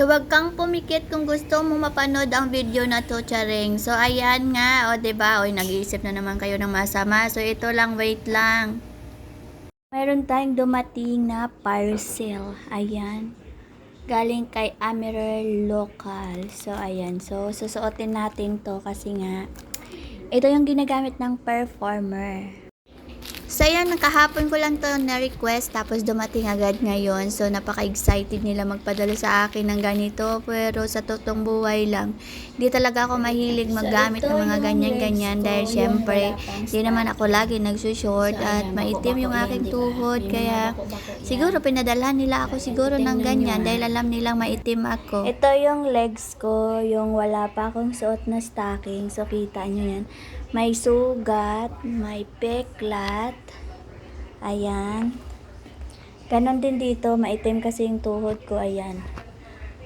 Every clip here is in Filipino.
So, wag kang pumikit kung gusto mo mapanood ang video na to, charing. So, ayan nga, o, diba? O, nag-iisip na naman kayo ng masama. So, ito lang, wait lang. Mayroon tayong dumating na parcel. Ayan. Galing kay Amiral Local. So, ayan. So, susuotin natin to kasi nga, ito yung ginagamit ng performer. So, yan, nakahapon ko lang to na-request, tapos dumating agad ngayon. So, napaka-excited nila magpadala sa akin ng ganito. Pero sa totoong buhay lang, di talaga ako mahilig maggamit ng mga ganyan-ganyan. Dahil syempre, di naman ako lagi nagsushort at maitim yung aking tuhod. Kaya, siguro pinadalhan nila ako siguro ng ganyan dahil alam nilang maitim ako. Ito yung legs ko, yung wala pa akong suot na stocking. So, kita nyo yan. May sugat, may peklat. Ayan. Ganon din dito, maitim kasi yung tuhod ko, ayan.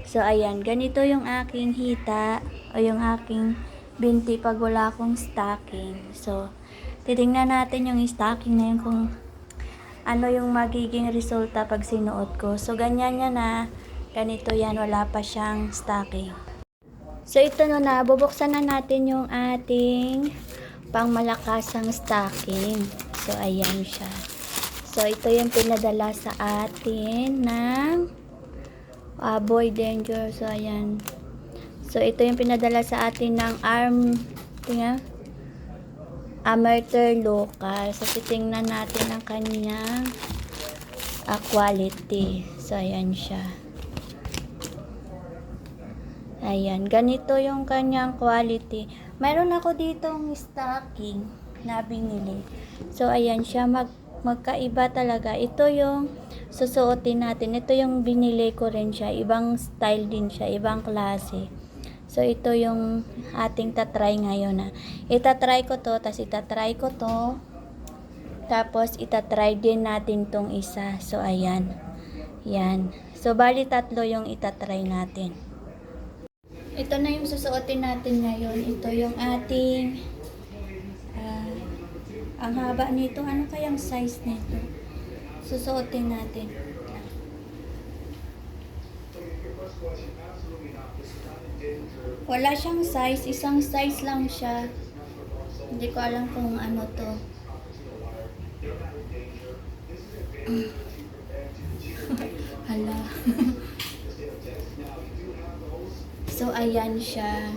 So, ayan. Ganito yung aking hita o yung aking binti pag wala akong stocking. So, titingnan natin yung stocking na yun kung ano yung magiging resulta pag sinuot ko. So, ganyan yan na. Ganito yan, wala pa siyang stocking. So, ito na, bubuksan na natin yung ating pangmalakasang stocking. So, ayan siya. So, ito yung pinadala sa atin ng Boy Danger. So, ayan. So, ito yung pinadala sa atin ng Amateur Local. So, titingnan natin ang kanyang quality. So, ayan siya. Ayan, ganito yung kanyang quality. Mayroon ako ditong stocking na binili. So, ayan siya, magkaiba talaga. Ito yung susuotin natin. Ito yung binili ko rin siya. Ibang style din siya, ibang klase. So, ito yung ating tatry ngayon. Itatry ko to, tas itatry ko to. Tapos, itatry din natin tong isa. So, ayan. Yan. So, bali tatlo yung itatry natin. Ito na yung susuotin natin ngayon. Ito yung ating ang haba nito. Ano kayang size nito? Susuotin natin. Wala siyang size. Isang size lang siya. Hindi ko alam kung ano to. Hala. So, ayan siya.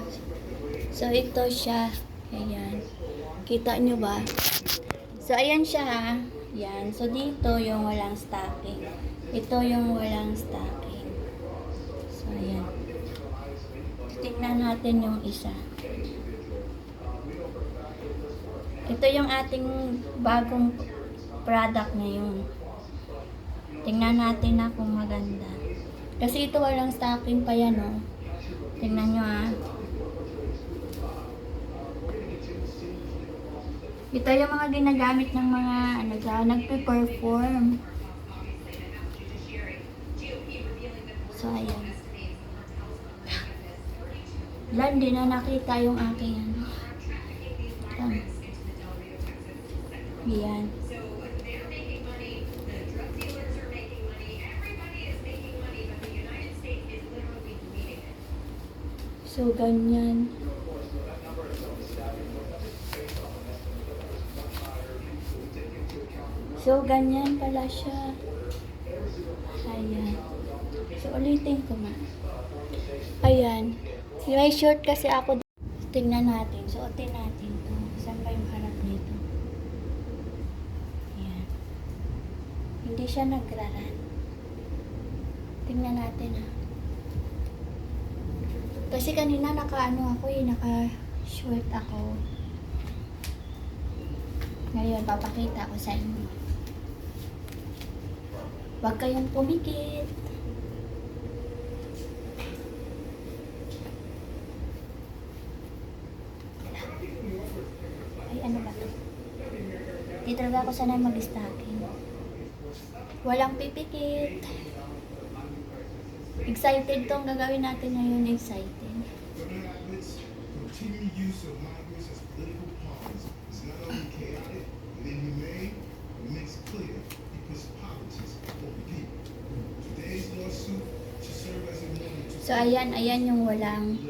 So, ito siya. Ayan. Kita nyo ba? So, ayan siya ha. Yan. So, dito yung walang stocking. Ito yung walang stocking. So, ayan. Tingnan natin yung isa. Ito yung ating bagong product ngayon. Tingnan natin na kung maganda. Kasi ito walang stocking pa yan, oh. Tingnan nyo ah. Ito yung mga ginagamit ng mga nagpe-perform. So, ayan. Hindi na nakita yung aking ano. Ayan. So, ganyan. So, ganyan pala siya. Ayan. So, ulitin ko na. Ayan. May short kasi ako. Tingnan natin. Suotin natin ito. Saan ba yung harap nito? Ayan. Hindi siya nagraran. Tingnan natin ha. Kasi kanina naka-ano ako naka-short ako. Ngayon, papakita ko sa inyo. Huwag kayong pumikit. Ay, ano ba ito? Di talaga ako sanay mag-stocking. Walang pipikit. Excited tong gagawin natin ngayon. Excited. So, ayan yung walang,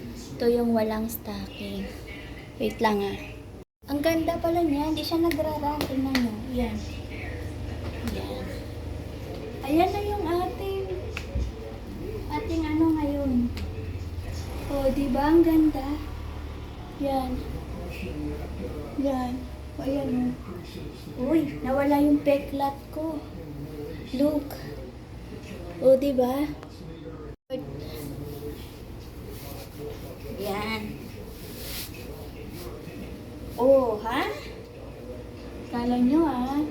ito yung walang stocking. Wait lang ah. Ang ganda pala niya, hindi siya nagrarun. Tingnan nyo, yan. Yan. Ayan na yung ating ano ngayon. O, diba ang ganda? Yan. Yan. O, ayan o. Uy, nawala yung peklat ko. Look. O, diba? Yan. Oh, ha? Kala nyo, ha?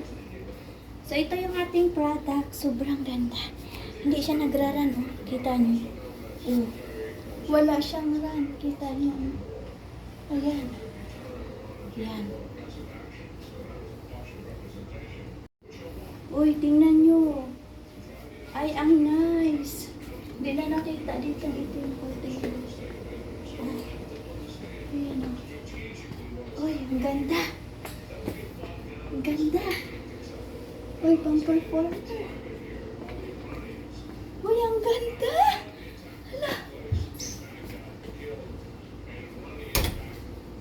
So, ito yung ating product. Sobrang ganda. Hindi siya nagraran, oh. Kita nyo. Oh. Wala siyang run. Kita nyo. Oh. Ayan. Yan. Uy, tingnan nyo. Ay, ang nice. Hindi na nakita dito. Ito yung coating. Oh. Ayan, oh. Uy, ang ganda. Ang ganda. Uy, pang-performer. Uy, ang ganda. Hala.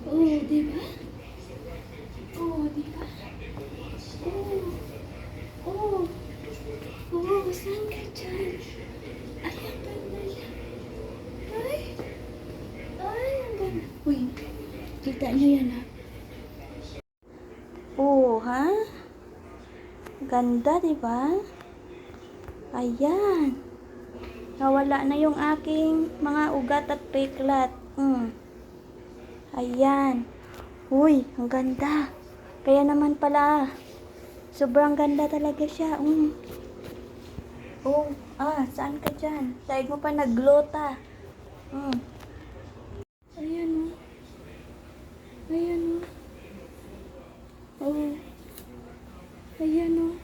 Oh, diba? Oh, diba? Oh. Oh. Oh, saan ka dyan? Ay, ang ganda niya. Ay. Ay, ang ganda. Uy, kita niyo yan ha? Oh, ha? Ganda, diba? Ayan. Nawala na yung aking mga ugat at peklat. Ayan. Uy, ang ganda. Kaya naman pala, sobrang ganda talaga siya. Oh, saan ka dyan? Daig mo pa nag-glota. Ayan, oh. Ayan, oh. Oh. Ayan, oh.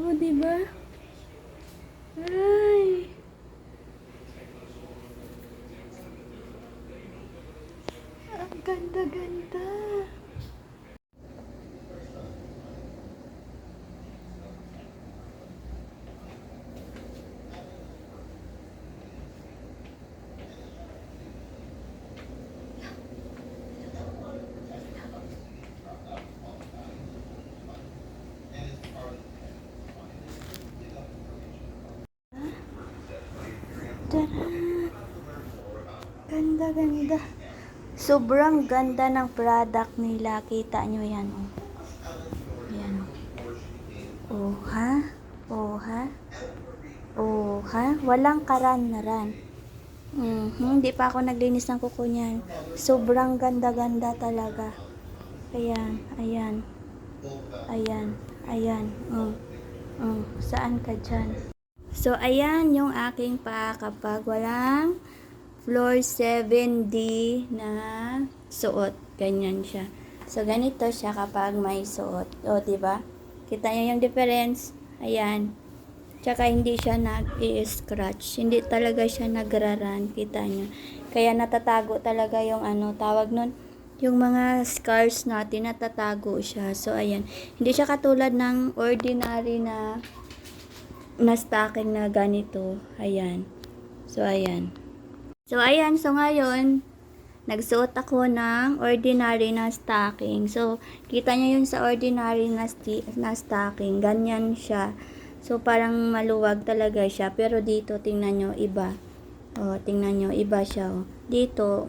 Oh, diba? Ay. Ang ganda-ganda. Tara! Ganda-ganda. Sobrang ganda ng product nila. Kita nyo yan, oh. Yan, oh. Oh, ha? Oh, ha? Oh, ha? Walang karan na ran. Hindi pa ako naglinis ng kuko niyan. Sobrang ganda-ganda talaga. Ayan, ayan. Ayan, ayan. Saan ka dyan? So, ayan yung aking pa kapag walang floor 7D na suot. Ganyan siya. So, ganito siya kapag may suot. O, diba? Kita niyo yung difference? Ayan. Tsaka hindi siya nag-i-scratch. Hindi talaga siya nagraran. Kita niyo. Kaya natatago talaga yung tawag nun. Yung mga scars natin, natatago siya. So, ayan. Hindi siya katulad ng ordinary na stocking na ganito. Ayan. So, ayan. So, ayan. So, ngayon, nagsuot ako ng ordinary na stocking. So, kita nyo yun sa ordinary na stocking. Ganyan siya. So, parang maluwag talaga siya. Pero dito, tingnan nyo, iba. O, tingnan nyo, iba siya. O. Dito,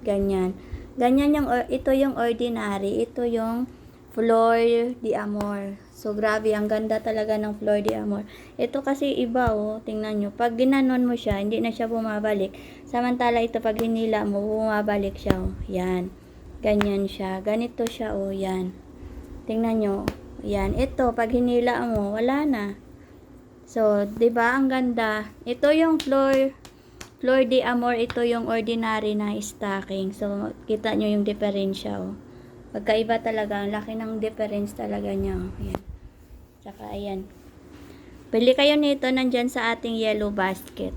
ganyan. Ganyan yung, ito yung ordinary. Ito yung Flor de Amor. So, grabe, ang ganda talaga ng Flor de Amor. Ito kasi iba, tingnan nyo. Pag ginanon mo siya, hindi na siya bumabalik. Samantala, ito pag hinila mo, bumabalik siya, Yan. Ganyan siya. Ganito siya, yan. Tingnan nyo. Yan. Ito, pag hinila mo, wala na. So, 'di ba ang ganda? Ito yung Flor de Amor, ito yung ordinary na stocking. So, kita nyo yung diferensya, Magkaiba talaga. Ang laki ng difference talaga niya, Ayan. Tsaka, ayan. Bili kayo nito nandyan sa ating yellow basket.